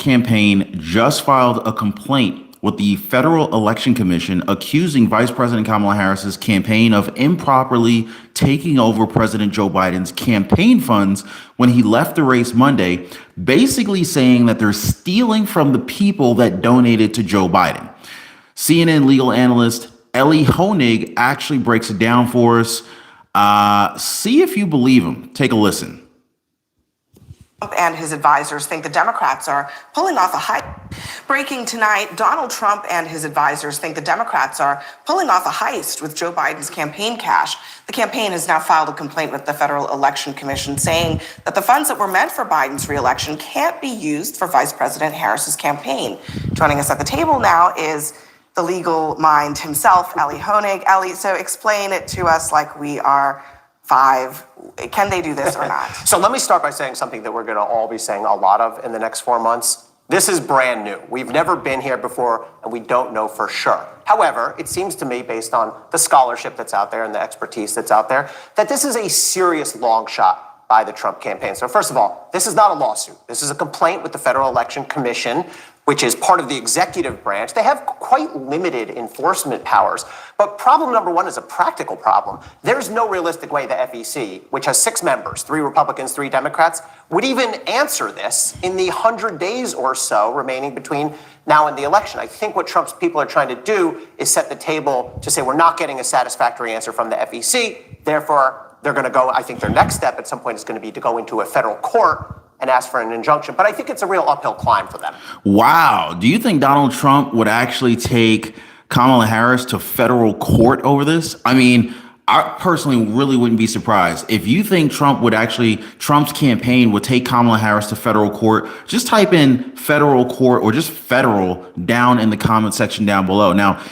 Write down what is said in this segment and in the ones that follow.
campaign just filed a complaint with the Federal Election Commission accusing Vice President Kamala Harris's campaign of improperly taking over President Joe Biden's campaign funds when he left the race Monday, basically saying that they're stealing from the people that donated to Joe Biden. CNN legal analyst Ellie Honig actually breaks it down for us. See if you believe him. Take a listen. Trump and his advisors think the Democrats are pulling off a heist. Breaking tonight, Donald Trump and his advisors think the Democrats are pulling off a heist with Joe Biden's campaign cash. The campaign has now filed a complaint with the Federal Election Commission saying that the funds that were meant for Biden's reelection can't be used for Vice President Harris's campaign. Joining us at the table now is the legal mind himself, Ellie Honig. Ellie, so explain it to us like we are five. Can they do this or not? So let me start by saying something that we're going to all be saying a lot of in the next 4 months. This is brand new. We've never been here before, and we don't know for sure. However, it seems to me, based on the scholarship that's out there and the expertise that's out there, that this is a serious long shot by the Trump campaign. So first of all, this is not a lawsuit. This is a complaint with the Federal Election Commission, which is part of the executive branch. They have quite limited enforcement powers. But problem number one is a practical problem. There's no realistic way the FEC, which has 6 members, 3 Republicans, 3 Democrats, would even answer this in the 100 days or so remaining between now and the election. I think what Trump's people are trying to do is set the table to say we're not getting a satisfactory answer from the FEC. Therefore, they're going to go, I think their next step at some point is going to be to go into a federal court and ask for an injunction. But I think it's a real uphill climb for them. Wow. Do you think Donald Trump would actually take Kamala Harris to federal court over this? I mean, I personally really wouldn't be surprised. If you think Trump's campaign would take Kamala Harris to federal court, just type in federal court or just federal down in the comment section down below. Now,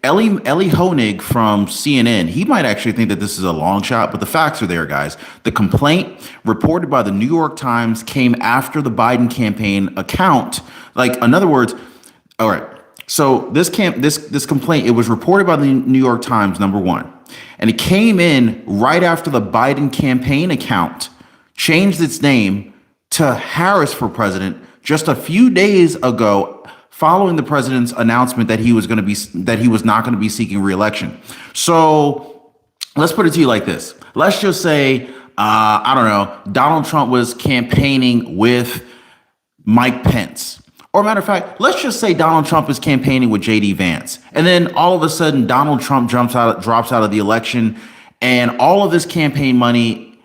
Ellie Honig from CNN, he might actually think that this is a long shot, but the facts are there, guys. The complaint reported by the New York Times came after the Biden campaign account. Like, in other words, all right. So this complaint, it was reported by the New York Times, number one, and it came in right after the Biden campaign account changed its name to Harris for President just a few days ago, following the president's announcement that he was not going to be seeking re-election. So let's put it to you like this. Let's just say, I don't know, Donald Trump was campaigning with Mike Pence. Or matter of fact, let's just say Donald Trump is campaigning with J.D. Vance. And then all of a sudden, Donald Trump drops out of the election, and all of this campaign money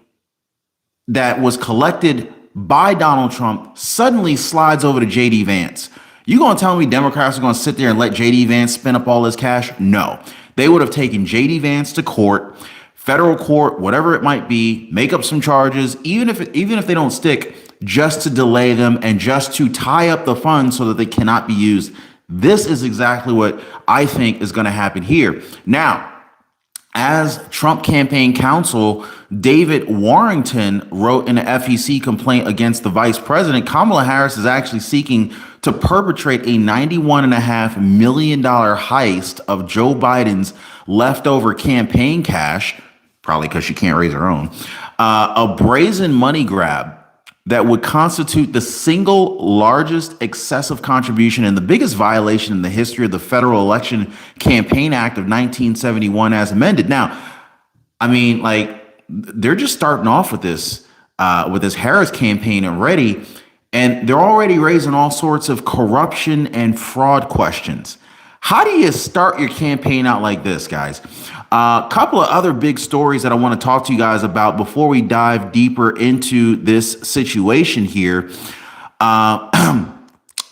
that was collected by Donald Trump suddenly slides over to J.D. Vance. You gonna tell me Democrats are gonna sit there and let J.D. Vance spend up all this cash? No. They would have taken J.D. Vance to court, federal court, whatever it might be, make up some charges, even if they don't stick, just to delay them and just to tie up the funds so that they cannot be used. This is exactly what I think is going to happen here. Now, as Trump campaign counsel David Warrington wrote in an FEC complaint against the vice president, Kamala Harris is actually seeking to perpetrate a $91.5 million heist of Joe Biden's leftover campaign cash, probably because she can't raise her own, a brazen money grab that would constitute the single largest excessive contribution and the biggest violation in the history of the Federal Election Campaign Act of 1971 as amended. Now, I mean, like, they're just starting off with this Harris campaign already, and they're already raising all sorts of corruption and fraud questions. How do you start your campaign out like this, guys? A couple of other big stories that I want to talk to you guys about before we dive deeper into this situation here.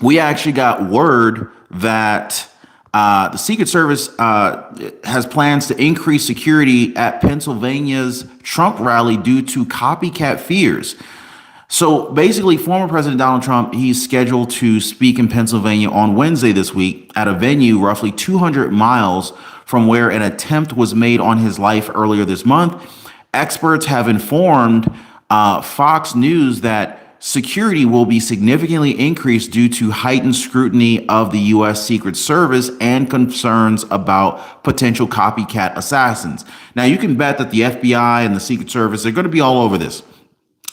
We actually got word that the Secret Service has plans to increase security at Pennsylvania's Trump rally due to copycat fears. So basically, former President Donald Trump, he's scheduled to speak in Pennsylvania on Wednesday this week at a venue roughly 200 miles from where an attempt was made on his life earlier this month. Experts have informed Fox News that security will be significantly increased due to heightened scrutiny of the U.S. Secret Service and concerns about potential copycat assassins. Now, you can bet that the FBI and the Secret Service are going to be all over this.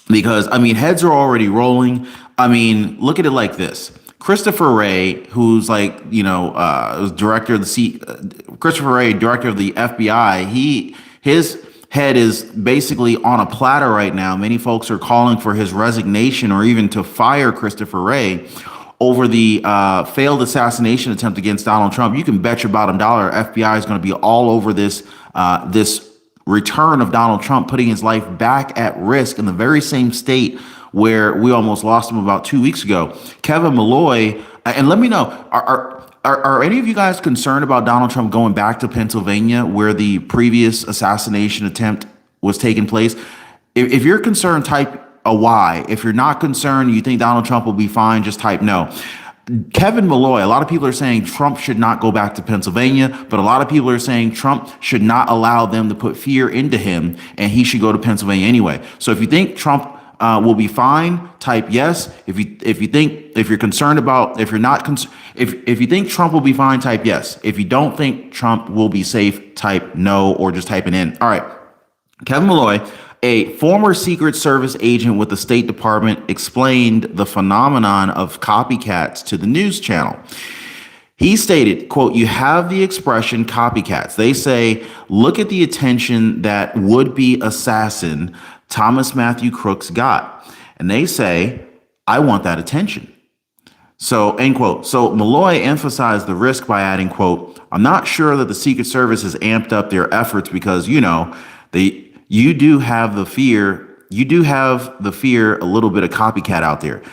Because, I mean, heads are already rolling. I mean, look at it like this. Christopher Wray, who's like, was director of Christopher Wray, director of the FBI, his head is basically on a platter right now. Many folks are calling for his resignation or even to fire Christopher Wray over the failed assassination attempt against Donald Trump. You can bet your bottom dollar FBI is going to be all over this return of Donald Trump, putting his life back at risk in the very same state where we almost lost him about 2 weeks ago. Kevin Malloy, and let me know, are any of you guys concerned about Donald Trump going back to Pennsylvania where the previous assassination attempt was taking place? If you're concerned, type a Y. If you're not concerned, you think Donald Trump will be fine, just type no. Kevin Malloy, a lot of people are saying Trump should not go back to Pennsylvania, but a lot of people are saying Trump should not allow them to put fear into him and he should go to Pennsylvania anyway. So if you think Trump will be fine, type yes. If you're concerned about, if you think Trump will be fine, type yes. If you don't think Trump will be safe, type no or just type it in. All right. Kevin Malloy, a former Secret Service agent with the State Department, explained the phenomenon of copycats to the news channel. He stated, quote, "You have the expression copycats. They say, look at the attention that would-be assassin Thomas Matthew Crooks got. And they say, I want that attention." So, end quote. So Malloy emphasized the risk by adding, quote, "I'm not sure that the Secret Service has amped up their efforts because, you do have the fear a little bit of copycat out there.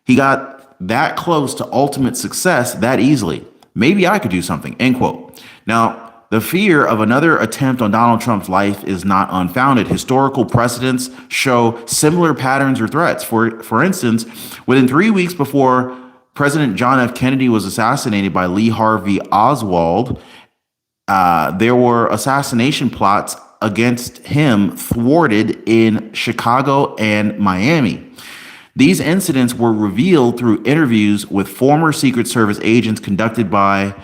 He got that close to ultimate success that easily. Maybe I could do something," end quote. Now, the fear of another attempt on Donald Trump's life is not unfounded. Historical precedents show similar patterns or threats. For instance, within 3 weeks before President John F. Kennedy was assassinated by Lee Harvey Oswald, there were assassination plots against him thwarted in Chicago and Miami. These incidents were revealed through interviews with former Secret Service agents conducted by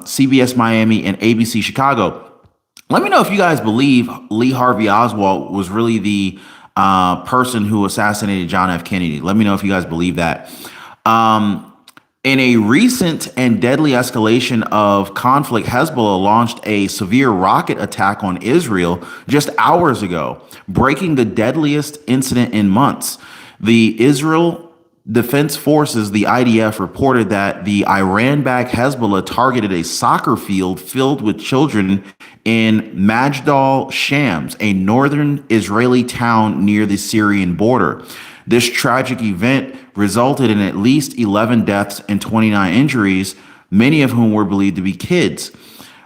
CBS Miami and ABC Chicago. Let me know if you guys believe Lee Harvey Oswald was really the person who assassinated John F. Kennedy. Let me know if you guys believe that. In a recent and deadly escalation of conflict, Hezbollah launched a severe rocket attack on Israel just hours ago, breaking the deadliest incident in months. The Israel Defense Forces, the IDF, reported that the Iran-backed Hezbollah targeted a soccer field filled with children in Majdal Shams, a northern Israeli town near the Syrian border. This tragic event resulted in at least 11 deaths and 29 injuries, many of whom were believed to be kids.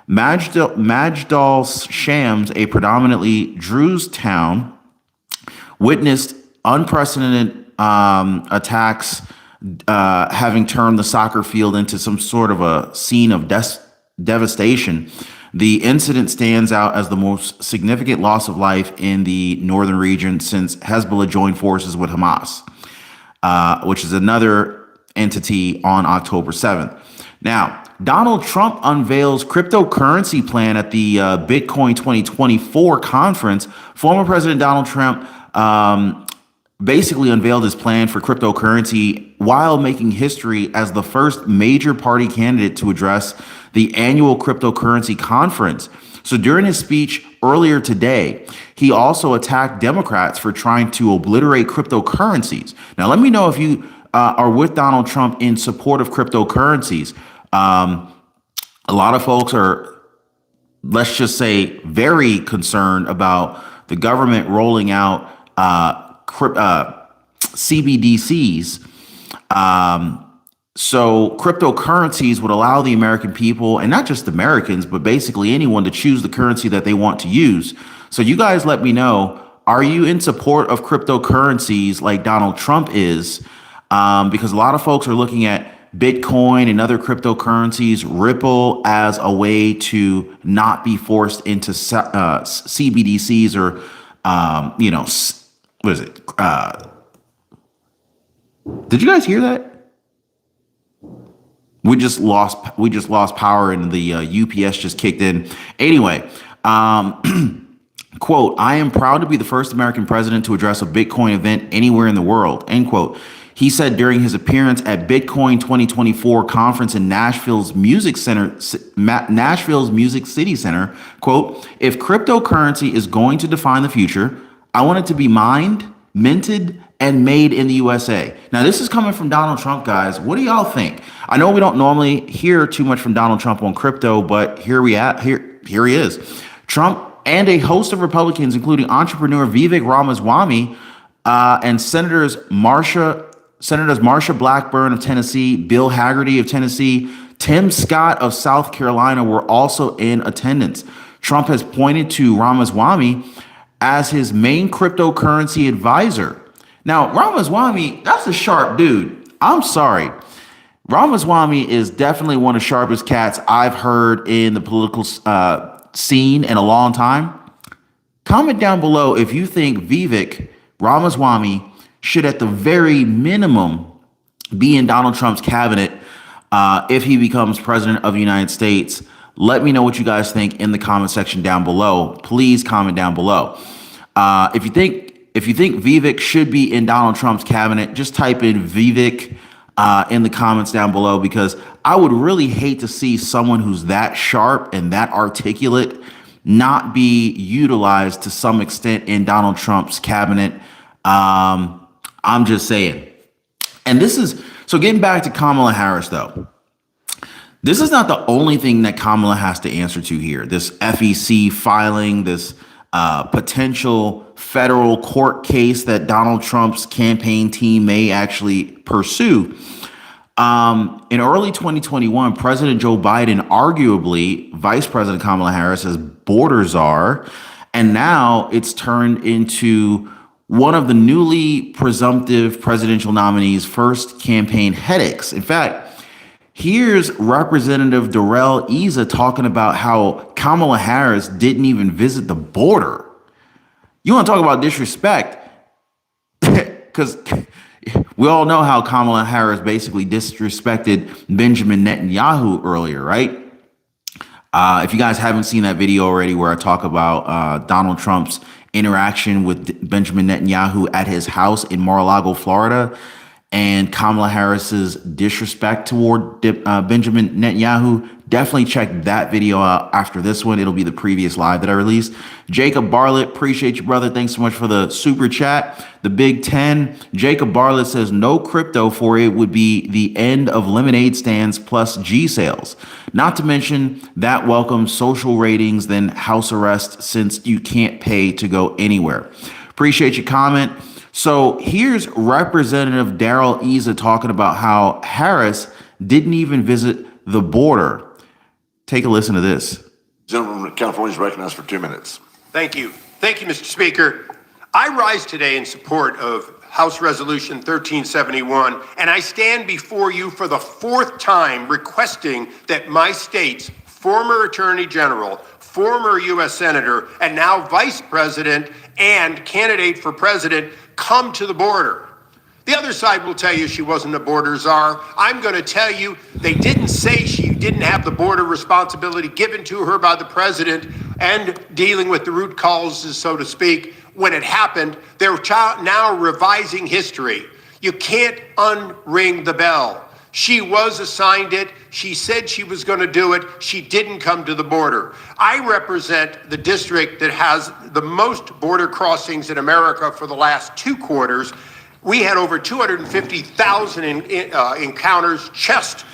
Majdal Shams, a predominantly Druze town, witnessed unprecedented attacks, having turned the soccer field into some sort of a scene of devastation. The incident stands out as the most significant loss of life in the northern region since Hezbollah joined forces with Hamas, which is another entity, on October 7th. Now, Donald Trump unveils cryptocurrency plan at the Bitcoin 2024 conference. Former President Donald Trump basically unveiled his plan for cryptocurrency while making history as the first major party candidate to address the annual cryptocurrency conference. So during his speech earlier today, he also attacked Democrats for trying to obliterate cryptocurrencies. Now, let me know if you are with Donald Trump in support of cryptocurrencies. A lot of folks are, let's just say, very concerned about the government rolling out CBDCs. So cryptocurrencies would allow the American people, and not just Americans, but basically anyone, to choose the currency that they want to use. So you guys let me know, are you in support of cryptocurrencies like Donald Trump is? Because a lot of folks are looking at Bitcoin and other cryptocurrencies, Ripple, as a way to not be forced into CBDCs or, what is it? Did you guys hear that? We just lost power and the UPS just kicked in. Anyway, quote, "I am proud to be the first American president to address a Bitcoin event anywhere in the world," end quote. He said during his appearance at Bitcoin 2024 conference in Nashville's Music City Center, quote, "If cryptocurrency is going to define the future, I want it to be mined, minted, and made in the USA." Now, this is coming from Donald Trump, guys. What do y'all think? I know we don't normally hear too much from Donald Trump on crypto, but here he is. Trump and a host of Republicans, including entrepreneur Vivek Ramaswamy and Senators Marsha Blackburn of Tennessee, Bill Hagerty of Tennessee, Tim Scott of South Carolina were also in attendance. Trump has pointed to Ramaswamy as his main cryptocurrency advisor. Now, Ramaswamy, that's a sharp dude. I'm sorry. Ramaswamy is definitely one of the sharpest cats I've heard in the political scene in a long time. Comment down below if you think Vivek Ramaswamy should at the very minimum be in Donald Trump's cabinet if he becomes president of the United States. Let me know what you guys think in the comment section down below. Please comment down below. If you think Vivek should be in Donald Trump's cabinet, just type in Vivek in the comments down below, because I would really hate to see someone who's that sharp and that articulate not be utilized to some extent in Donald Trump's cabinet. I'm just saying. And so getting back to Kamala Harris, though, this is not the only thing that Kamala has to answer to here. This FEC filing, this potential federal court case that Donald Trump's campaign team may actually pursue. In early 2021, President Joe Biden, arguably Vice President Kamala Harris, as border czar, and now it's turned into one of the newly presumptive presidential nominees' first campaign headaches. In fact, here's Representative Darrell Issa talking about how Kamala Harris didn't even visit the border. You want to talk about disrespect? Because we all know how Kamala Harris basically disrespected Benjamin Netanyahu earlier, right? If you guys haven't seen that video already where I talk about Donald Trump's interaction with Benjamin Netanyahu at his house in Mar-a-Lago, Florida, and Kamala Harris's disrespect toward Benjamin Netanyahu, definitely check that video out after this one. It'll be the previous live that I released. Jacob Bartlett, appreciate you, brother. Thanks so much for the super chat. The Big 10. Jacob Bartlett says no crypto for it would be the end of lemonade stands plus G sales. Not to mention that welcomes social ratings, then house arrest since you can't pay to go anywhere. Appreciate your comment. So here's Representative Darrell Issa talking about how Harris didn't even visit the border. Take a listen to this. Gentleman from California is recognized for 2 minutes. Thank you. Thank you, Mr. Speaker. I rise today in support of House Resolution 1371, and I stand before you for the fourth time requesting that my state's former Attorney General, former U.S. Senator, and now Vice President and candidate for President come to the border. The other side will tell you she wasn't a border czar. I'm going to tell you they didn't say she didn't have the border responsibility given to her by the president and dealing with the root causes, so to speak, when it happened. They're now revising history. You can't unring the bell. She was assigned it. She said she was going to do it. She didn't come to the border. I represent the district that has the most border crossings in America for the last 2 quarters. We had over 250,000 encounters just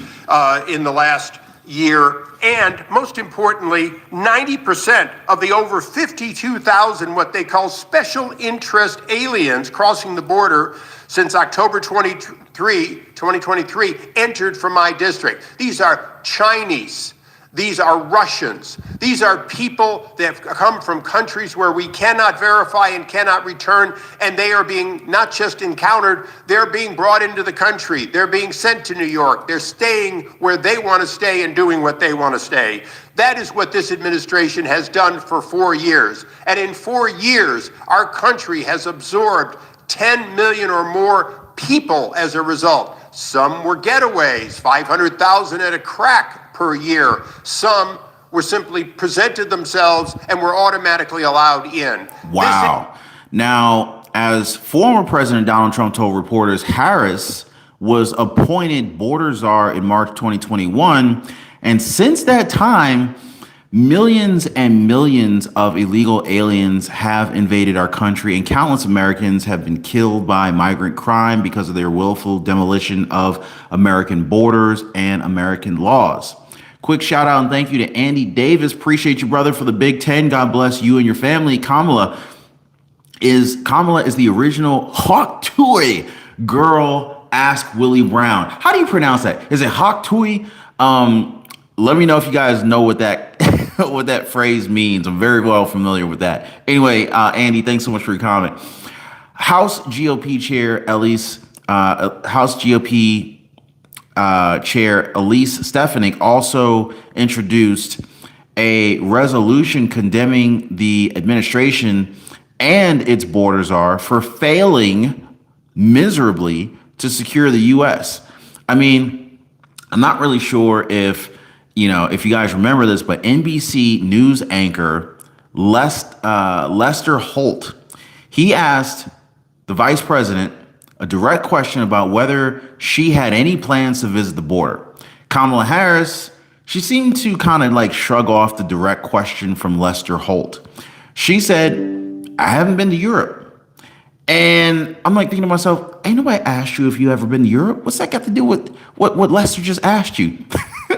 in the last year. And most importantly, 90% of the over 52,000 what they call special interest aliens crossing the border since October 2023 entered from my district. These are Chinese. These are Russians. These are people that have come from countries where we cannot verify and cannot return, and they are being not just encountered, they're being brought into the country. They're being sent to New York. They're staying where they want to stay and doing what they want to stay. That is what this administration has done for 4 years. And in 4 years, our country has absorbed 10 million or more people as a result. Some were getaways, 500,000 at a crack per year. Some were simply presented themselves and were automatically allowed in. Wow. Now, as former President Donald Trump told reporters, Harris was appointed border czar in March 2021. And since that time, millions and millions of illegal aliens have invaded our country, and countless Americans have been killed by migrant crime because of their willful demolition of American borders and American laws. Quick shout out and thank you to Andy Davis. Appreciate you, brother, for the Big 10. God bless you and your family. Kamala is the original Hawk Tuohy girl. Ask Willie Brown. How do you pronounce that? Is it Hawk Tuohy? Let me know if you guys know what that what that phrase means. I'm very well familiar with that. Anyway, Andy, thanks so much for your comment. House GOP Chair Elise Stefanik also introduced a resolution condemning the administration and its border czar for failing miserably to secure the U.S. I mean, I'm not really sure if you guys remember this, but NBC News anchor Lester Holt, he asked the vice president a direct question about whether she had any plans to visit the border. Kamala Harris, she seemed to kind of like shrug off the direct question from Lester Holt. She said, I haven't been to Europe. And I'm like thinking to myself, ain't nobody asked you if you ever been to Europe. What's that got to do with what Lester just asked you?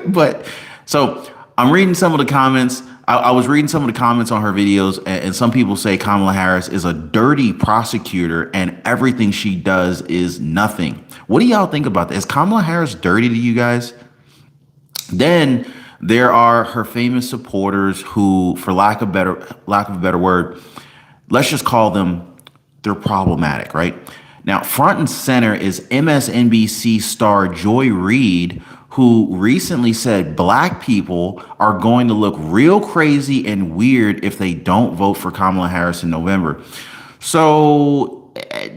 But so I'm reading some of the comments. I was reading some of the comments on her videos, and some people say Kamala Harris is a dirty prosecutor and everything she does is nothing. What do y'all think about that? Is Kamala Harris dirty to you guys? Then there are her famous supporters who, for lack of a better word, let's just call them, they're problematic, right? Now, front and center is MSNBC star Joy Reid, who recently said black people are going to look real crazy and weird if they don't vote for Kamala Harris in November. So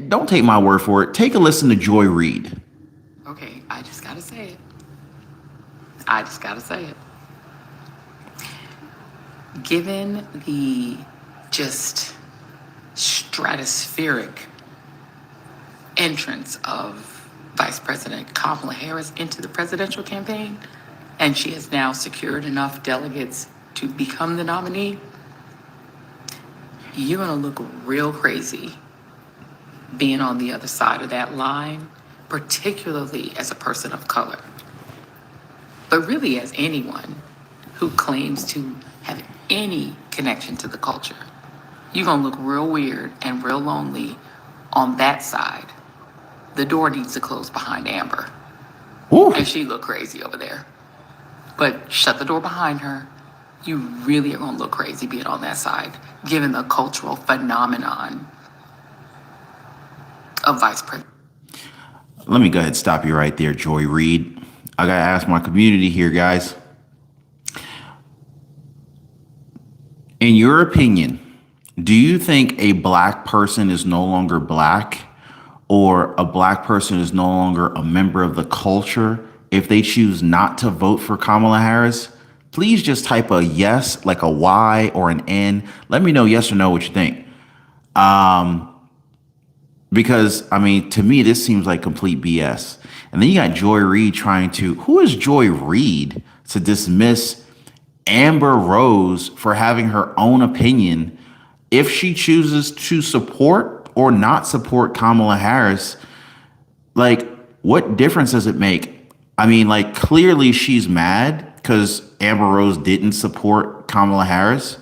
don't take my word for it. Take a listen to Joy Reid. Okay, I just gotta say it. Given the just stratospheric entrance of Vice President Kamala Harris into the presidential campaign, and she has now secured enough delegates to become the nominee, you're gonna look real crazy being on the other side of that line, particularly as a person of color, but really as anyone who claims to have any connection to the culture. You're gonna look real weird and real lonely on that side. The door needs to close behind Amber. Ooh. And she looked crazy over there. But shut the door behind her. You really are gonna look crazy being on that side, given the cultural phenomenon of vice president. Let me go ahead and stop you right there, Joy Reid. I gotta ask my community here, guys. In your opinion, do you think a black person is no longer black, or a black person is no longer a member of the culture if they choose not to vote for Kamala Harris? Please just type a yes, like a Y or an N. Let me know yes or no what you think. Because, I mean, to me, this seems like complete BS. And then you got Joy Reid who is Joy Reid to dismiss Amber Rose for having her own opinion if she chooses to support or not support Kamala Harris? Like, what difference does it make? I mean, like, clearly she's mad because Amber Rose didn't support Kamala Harris.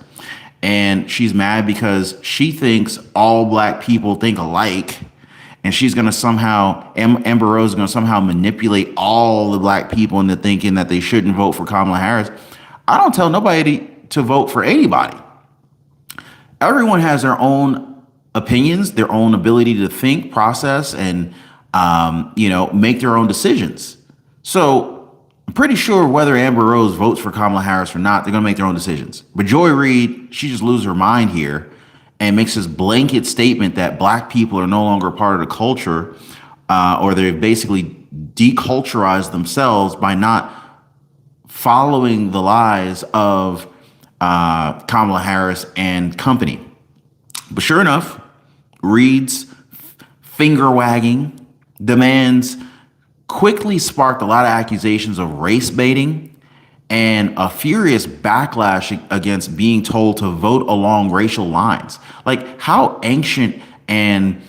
And she's mad because she thinks all black people think alike. And she's going to Amber Rose is going to somehow manipulate all the black people into thinking that they shouldn't vote for Kamala Harris. I don't tell nobody to vote for anybody. Everyone has their own opinions, their own ability to think, process, and, make their own decisions. So I'm pretty sure whether Amber Rose votes for Kamala Harris or not, they're going to make their own decisions. But Joy Reid, she just loses her mind here and makes this blanket statement that black people are no longer part of the culture, or they've basically deculturized themselves by not following the lies of Kamala Harris and company. But sure enough, Reid's finger wagging demands quickly sparked a lot of accusations of race baiting and a furious backlash against being told to vote along racial lines. Like, how ancient and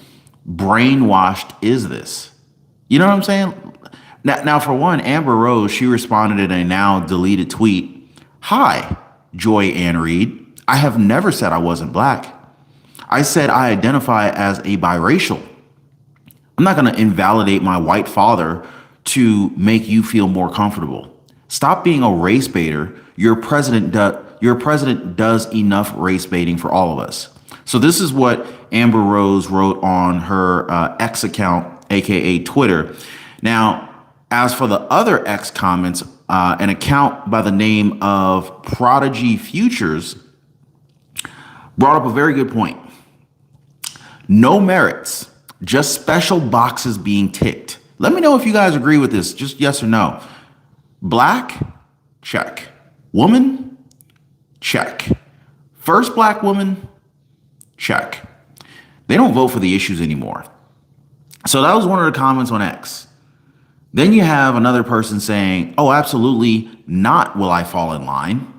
brainwashed is this? You know what I'm saying? Now, for one, Amber Rose, she responded in a now deleted tweet. Hi, Joy Ann Reid. I have never said I wasn't black. I said I identify as a biracial. I'm not going to invalidate my white father to make you feel more comfortable. Stop being a race baiter. Your president does enough race baiting for all of us. So this is what Amber Rose wrote on her X account, aka Twitter. Now, as for the other X comments, an account by the name of Prodigy Futures brought up a very good point. No merits, just special boxes being ticked. Let me know if you guys agree with this, just yes or no. Black, check. Woman, check. First black woman, check. They don't vote for the issues anymore. So that was one of the comments on X. Then you have another person saying, oh, absolutely not will I fall in line.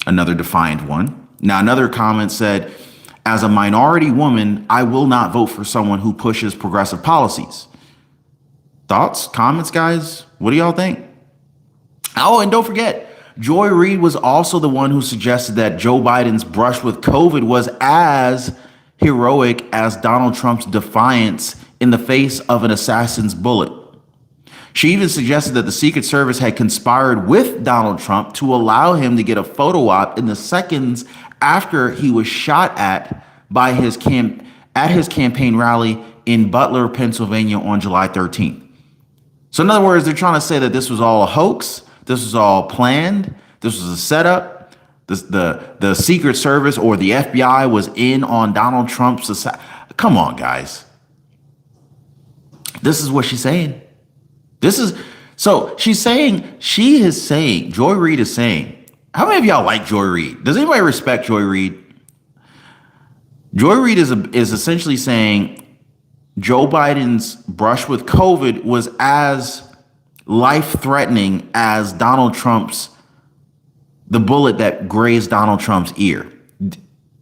Another defiant one. Now, another comment said, as a minority woman, I will not vote for someone who pushes progressive policies. Thoughts, comments, guys? What do y'all think? Oh, and don't forget, Joy Reid was also the one who suggested that Joe Biden's brush with COVID was as heroic as Donald Trump's defiance in the face of an assassin's bullet. She even suggested that the Secret Service had conspired with Donald Trump to allow him to get a photo op in the seconds after he was shot at by his campaign rally in Butler, Pennsylvania on July 13th. So in other words, they're trying to say that this was all a hoax. This was all planned. This was a setup. The Secret Service or the FBI was in on Donald Trump's. Come on, guys. This is what she's saying. She is saying, Joy Reid is saying, how many of y'all like Joy Reid? Does anybody respect Joy Reid? Joy Reid is essentially saying Joe Biden's brush with COVID was as life-threatening as Donald Trump's, the bullet that grazed Donald Trump's ear.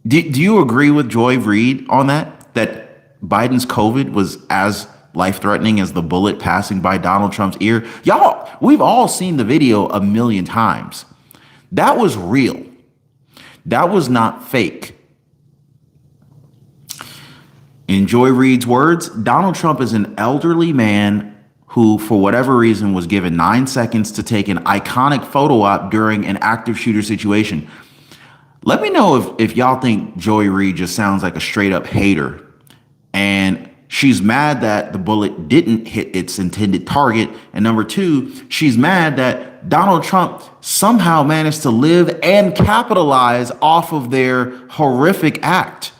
Do you agree with Joy Reid on that? That Biden's COVID was as life-threatening as the bullet passing by Donald Trump's ear? Y'all, we've all seen the video a million times. That was real. That was not fake. In Joy Reid's words, Donald Trump is an elderly man who, for whatever reason, was given 9 seconds to take an iconic photo op during an active shooter situation. Let me know if y'all think Joy Reid just sounds like a straight up hater. And she's mad that the bullet didn't hit its intended target. And number two, she's mad that Donald Trump somehow managed to live and capitalize off of their horrific act.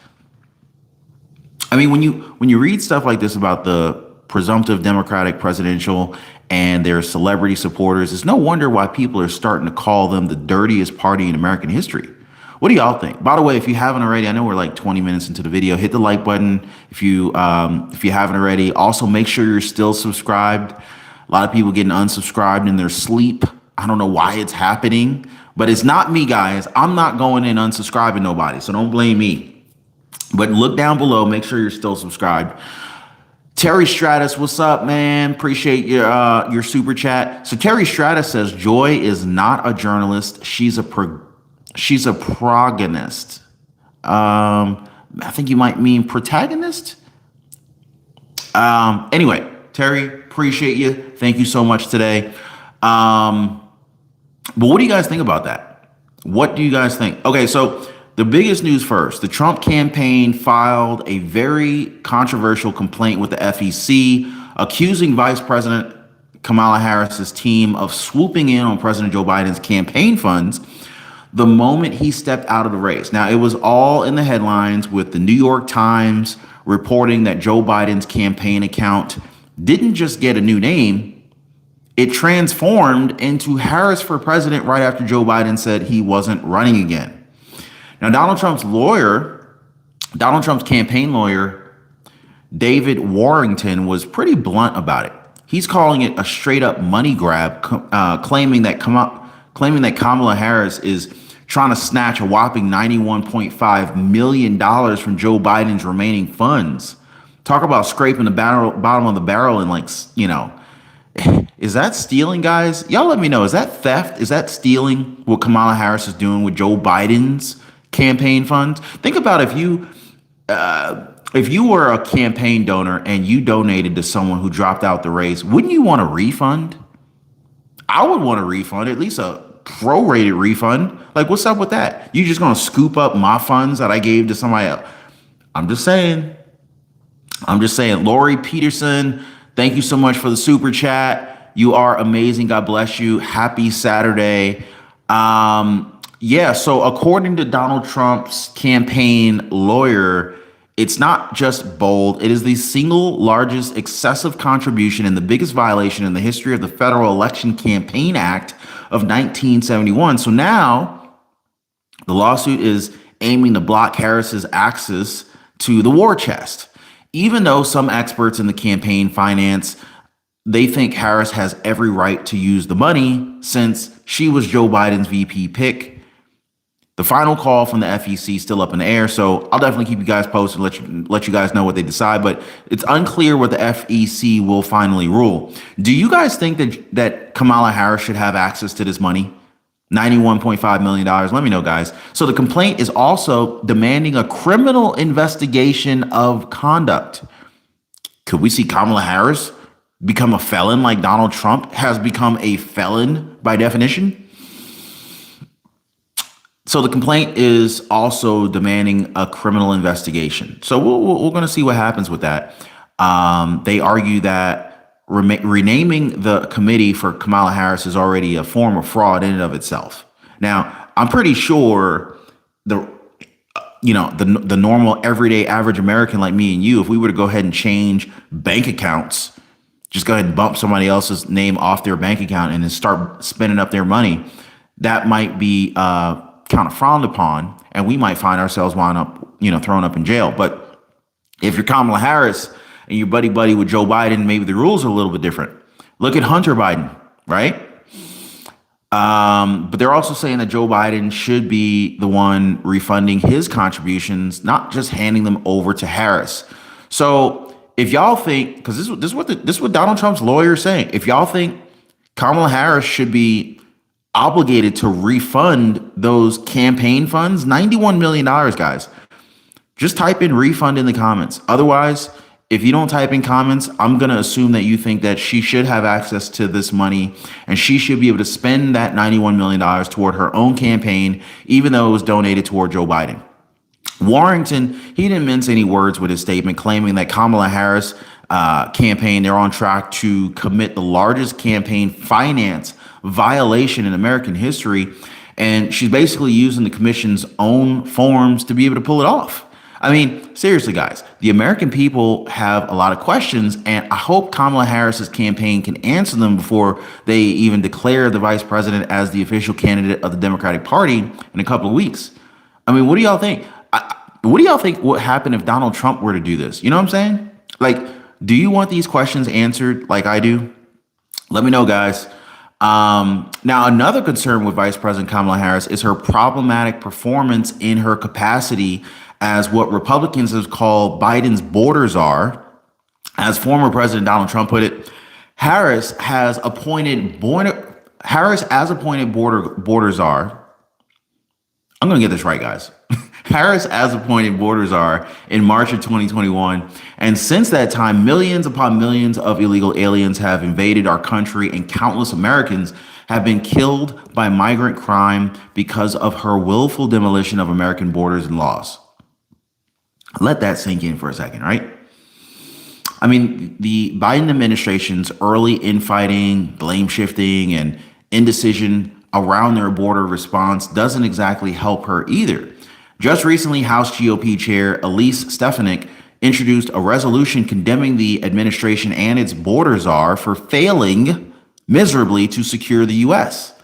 I mean, when you read stuff like this about the presumptive Democratic presidential and their celebrity supporters, it's no wonder why people are starting to call them the dirtiest party in American history. What do y'all think? By the way, if you haven't already, I know we're like 20 minutes into the video, hit the like button if you haven't already. Also, make sure you're still subscribed. A lot of people getting unsubscribed in their sleep. I don't know why it's happening, but it's not me, guys. I'm not going in unsubscribing nobody, so don't blame me. But look down below, make sure you're still subscribed. Terry Stratus, what's up, man? Appreciate your super chat. So Terry Stratus says Joy is not a journalist. She's a protagonist. I think you might mean protagonist. Anyway, Terry, appreciate you. Thank you so much today. But what do you guys think about that? What do you guys think? Okay, so the biggest news first. The Trump campaign filed a very controversial complaint with the FEC, accusing Vice President Kamala Harris's team of swooping in on President Joe Biden's campaign funds the moment he stepped out of the race. Now, it was all in the headlines with the New York Times reporting that Joe Biden's campaign account didn't just get a new name, it transformed into Harris for President right after Joe Biden said he wasn't running again. Now, Donald Trump's campaign lawyer, David Warrington, was pretty blunt about it. He's calling it a straight up money grab, claiming that Kamala Harris is trying to snatch a whopping $91.5 million from Joe Biden's remaining funds. Talk about scraping the bottom of the barrel and is that stealing, guys? Y'all let me know. Is that theft? Is that stealing what Kamala Harris is doing with Joe Biden's campaign funds? Think about if you were a campaign donor and you donated to someone who dropped out the race, wouldn't you want a refund? I would want a refund, at least a prorated refund. Like, what's up with that? You just gonna scoop up my funds that I gave to somebody else? I'm just saying. Lori Peterson, thank you so much for the super chat. You are amazing. God bless you. Happy Saturday. So according to Donald Trump's campaign lawyer, it's not just bold. It is the single largest excessive contribution and the biggest violation in the history of the Federal Election Campaign Act of 1971. So now the lawsuit is aiming to block Harris's access to the war chest. Even though some experts in the campaign finance, they think Harris has every right to use the money since she was Joe Biden's VP pick. The final call from the FEC is still up in the air, so I'll definitely keep you guys posted, let you guys know what they decide, but it's unclear what the FEC will finally rule. Do you guys think that Kamala Harris should have access to this money? $91.5 million. Let me know, guys. So the complaint is also demanding a criminal investigation of conduct. Could we see Kamala Harris become a felon like Donald Trump has become a felon by definition? So the complaint is also demanding a criminal investigation. So we're going to see what happens with that. They argue that renaming the committee for Kamala Harris is already a form of fraud in and of itself. Now, I'm pretty sure the normal, everyday, average American like me and you, if we were to go ahead and change bank accounts, just go ahead and bump somebody else's name off their bank account and then start spending up their money, that might be kind of frowned upon, and we might find ourselves thrown up in jail. But if you're Kamala Harris and you're buddy with Joe Biden, maybe the rules are a little bit different. Look at Hunter Biden, right? But they're also saying that Joe Biden should be the one refunding his contributions, not just handing them over to Harris. So if y'all think, because this is what Donald Trump's lawyer is saying, if y'all think Kamala Harris should be obligated to refund those campaign funds, $91 million, guys, just type in refund in the comments. Otherwise, if you don't type in comments, I'm going to assume that you think that she should have access to this money and she should be able to spend that $91 million toward her own campaign, even though it was donated toward Joe Biden. Warrington, he didn't mince any words with his statement, claiming that Kamala Harris campaign, they're on track to commit the largest campaign finance violation in American history. And she's basically using the commission's own forms to be able to pull it off. I mean, seriously, guys, the American people have a lot of questions, and I hope Kamala Harris's campaign can answer them before they even declare the vice president as the official candidate of the Democratic Party in a couple of weeks. I mean, what do y'all think? What do y'all think would happen if Donald Trump were to do this? You know what I'm saying? Like, do you want these questions answered like I do? Let me know, guys. Now, another concern with Vice President Kamala Harris is her problematic performance in her capacity as what Republicans have called Biden's border czar. As former President Donald Trump put it, Harris as appointed border czar. I'm going to get this right, guys. Harris as appointed border czar in March of 2021. And since that time, millions upon millions of illegal aliens have invaded our country, and countless Americans have been killed by migrant crime because of her willful demolition of American borders and laws. Let that sink in for a second, right? I mean, the Biden administration's early infighting, blame shifting, and indecision around their border response doesn't exactly help her either. Just recently, House GOP Chair Elise Stefanik introduced a resolution condemning the administration and its border czar for failing miserably to secure the U.S.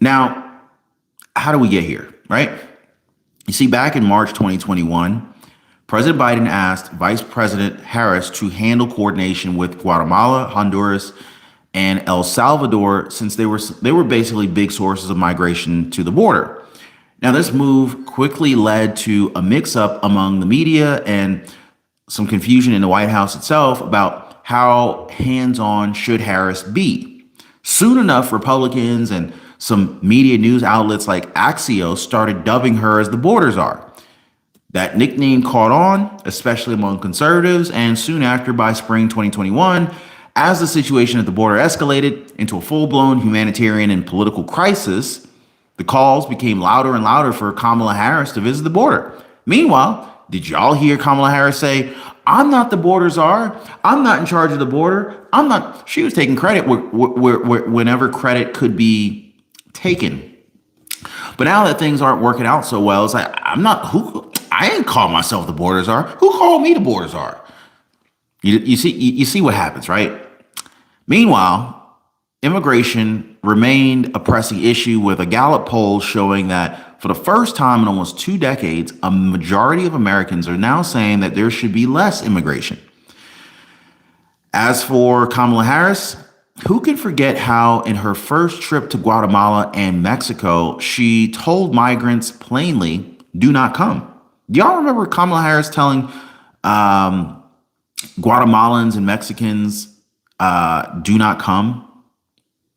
Now, how do we get here, right? You see, back in March 2021, President Biden asked Vice President Harris to handle coordination with Guatemala, Honduras, and El Salvador, since they were basically big sources of migration to the border. Now, this move quickly led to a mix-up among the media and some confusion in the White House itself about how hands-on should Harris be. Soon enough, Republicans and some media news outlets like Axios started dubbing her as the border czar. That nickname caught on, especially among conservatives, and soon after, by spring 2021, as the situation at the border escalated into a full-blown humanitarian and political crisis, the calls became louder and louder for Kamala Harris to visit the border. Meanwhile, did y'all hear Kamala Harris say, "I'm not the border czar. I'm not in charge of the border. I'm not." She was taking credit whenever credit could be taken. But now that things aren't working out so well, it's like, I ain't call myself the border czar. Who called me the border czar? You see what happens, right? Meanwhile, immigration remained a pressing issue, with a Gallup poll showing that for the first time in almost 2 decades, a majority of Americans are now saying that there should be less immigration. As for Kamala Harris, who can forget how in her first trip to Guatemala and Mexico, she told migrants plainly, "Do not come." Do y'all remember Kamala Harris telling Guatemalans and Mexicans, "Do not come"?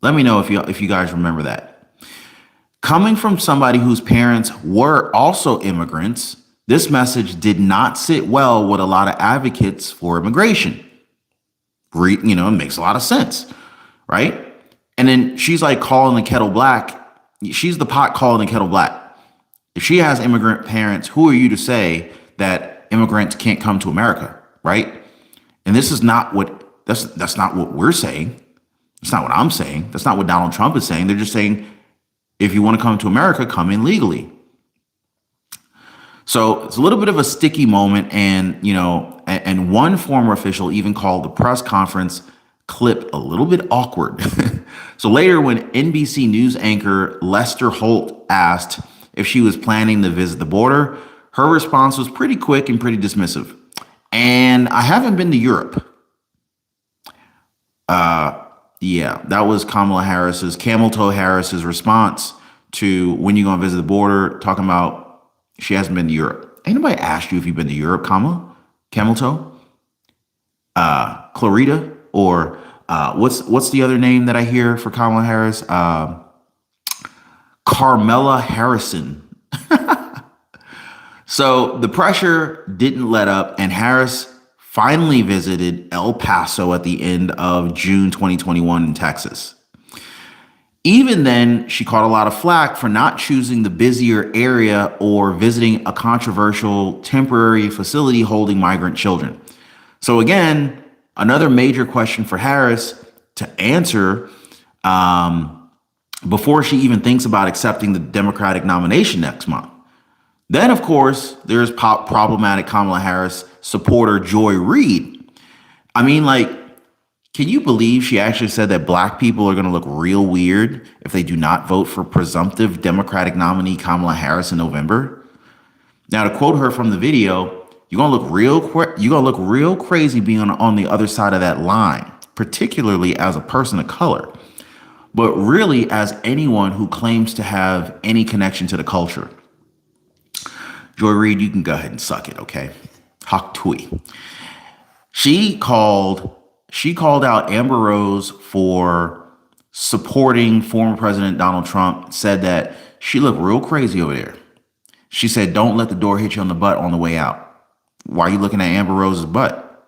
Let me know if you guys remember that. Coming from somebody whose parents were also immigrants, this message did not sit well with a lot of advocates for immigration. It makes a lot of sense, right? And then she's like calling the kettle black. She's the pot calling the kettle black. If she has immigrant parents, who are you to say that immigrants can't come to America, right? And this is not that's not what we're saying. It's not what I'm saying. That's not what Donald Trump is saying. They're just saying, if you want to come to America, come in legally. So it's a little bit of a sticky moment. And one former official even called the press conference clip a little bit awkward. So later, when NBC News anchor Lester Holt asked if she was planning to visit the border, her response was pretty quick and pretty dismissive. "And I haven't been to Europe." Yeah, that was Camel Toe Harris's response to when you gonna visit the border, talking about she hasn't been to Europe. Ain't nobody asked you if you've been to Europe, Camel Toe? Clarita, or what's the other name that I hear for Kamala Harris? Carmela Harrison. So the pressure didn't let up, and Harris finally visited El Paso at the end of June 2021 in Texas. Even then, she caught a lot of flack for not choosing the busier area or visiting a controversial temporary facility holding migrant children. So again, another major question for Harris to answer before she even thinks about accepting the Democratic nomination next month. Then, of course, there's problematic Kamala Harris supporter Joy Reid. I mean, can you believe she actually said that black people are going to look real weird if they do not vote for presumptive Democratic nominee Kamala Harris in November? Now, to quote her from the video, you're going to look real crazy being on the other side of that line, particularly as a person of color, but really as anyone who claims to have any connection to the culture. Joy Reid, you can go ahead and suck it, okay? Hak tui. She called out Amber Rose for supporting former President Donald Trump, said that she looked real crazy over there. She said, "Don't let the door hit you on the butt on the way out." Why are you looking at Amber Rose's butt?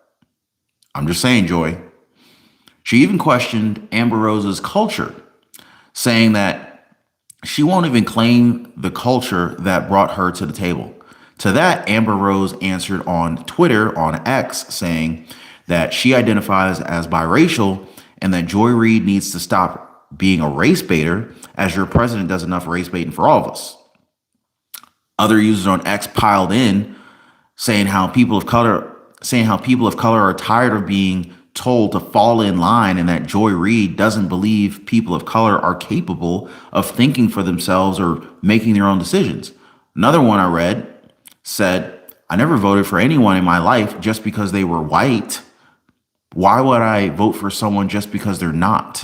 I'm just saying, Joy. She even questioned Amber Rose's culture, saying that she won't even claim the culture that brought her to the table. To that, Amber Rose answered on Twitter, on X, saying that she identifies as biracial and that Joy Reid needs to stop being a race baiter, as your president does enough race baiting for all of us. Other users on X piled in, saying how people of color are tired of being told to fall in line, and that Joy Reid doesn't believe people of color are capable of thinking for themselves or making their own decisions. Another one I read said, I never voted for anyone in my life just because they were white. Why would I vote for someone just because they're not?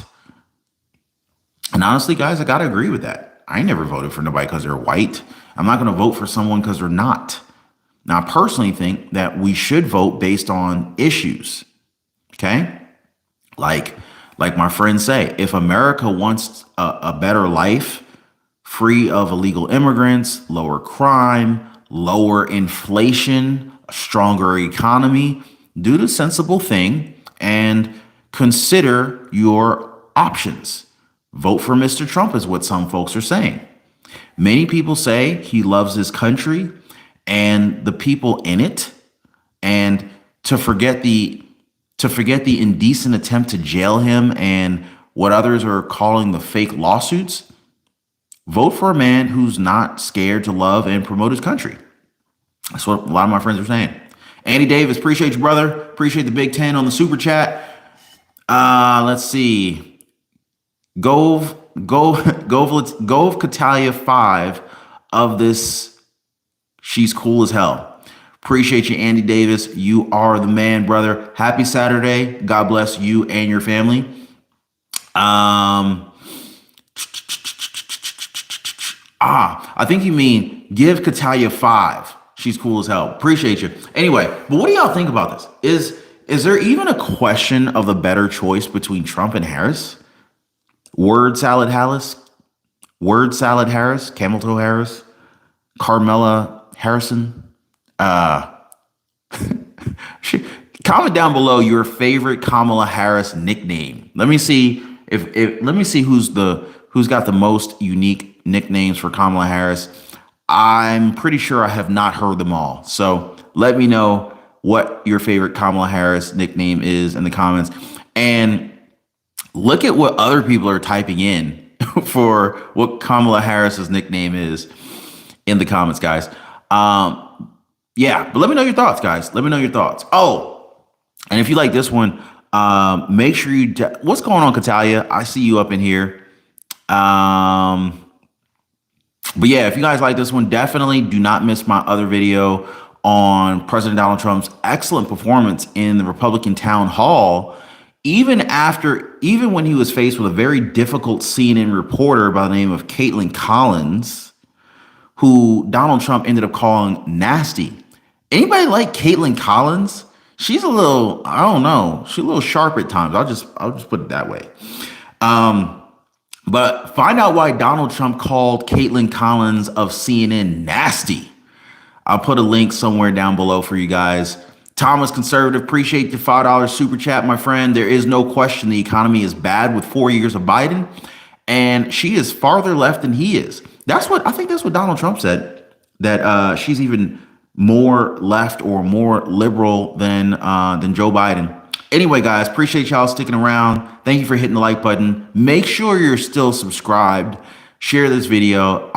And honestly, guys, I got to agree with that. I never voted for nobody because they're white. I'm not going to vote for someone because they're not. Now, I personally think that we should vote based on issues. Okay? Like my friends say, if America wants a better life, free of illegal immigrants, lower crime, lower inflation, a stronger economy, do the sensible thing and consider your options. Vote for Mr. Trump is what some folks are saying. Many people say he loves his country and the people in it, and to forget the indecent attempt to jail him and what others are calling the fake lawsuits, vote for a man who's not scared to love and promote his country. That's what a lot of my friends are saying. Andy Davis, appreciate you, brother. Appreciate the Big 10 on the super chat. Let's see. Gove Catalia 5 of this. She's cool as hell. Appreciate you, Andy Davis. You are the man, brother. Happy Saturday. God bless you and your family. I think you mean give Catalia 5. She's cool as hell. Appreciate you. Anyway, but what do y'all think about this? Is there even a question of the better choice between Trump and Harris? Word salad Harris, Camel Toe Harris, Carmela Harrison. Comment down below your favorite Kamala Harris nickname. Let me see who's got the most unique nicknames for Kamala Harris. I'm pretty sure I have not heard them all. So let me know what your favorite Kamala Harris nickname is in the comments. And look at what other people are typing in for what Kamala Harris's nickname is in the comments, guys. Yeah, but let me know your thoughts, guys. Let me know your thoughts. Oh, and if you like this one, make sure you... What's going on, Catalia? I see you up in here. But yeah, if you guys like this one, definitely do not miss my other video on President Donald Trump's excellent performance in the Republican town hall, even when he was faced with a very difficult CNN reporter by the name of Caitlin Collins, who Donald Trump ended up calling nasty. Anybody like Caitlin Collins? She's a little, I don't know, she's a little sharp at times. I'll just put it that way. But find out why Donald Trump called Caitlin Collins of CNN nasty. I'll put a link somewhere down below for you guys. Thomas Conservative, appreciate the $5 super chat, my friend. There is no question the economy is bad with 4 years of Biden, and she is farther left than he is. I think that's what Donald Trump said, that she's even more left or more liberal than Joe Biden. Anyway, guys, appreciate y'all sticking around. Thank you for hitting the like button. Make sure you're still subscribed. Share this video.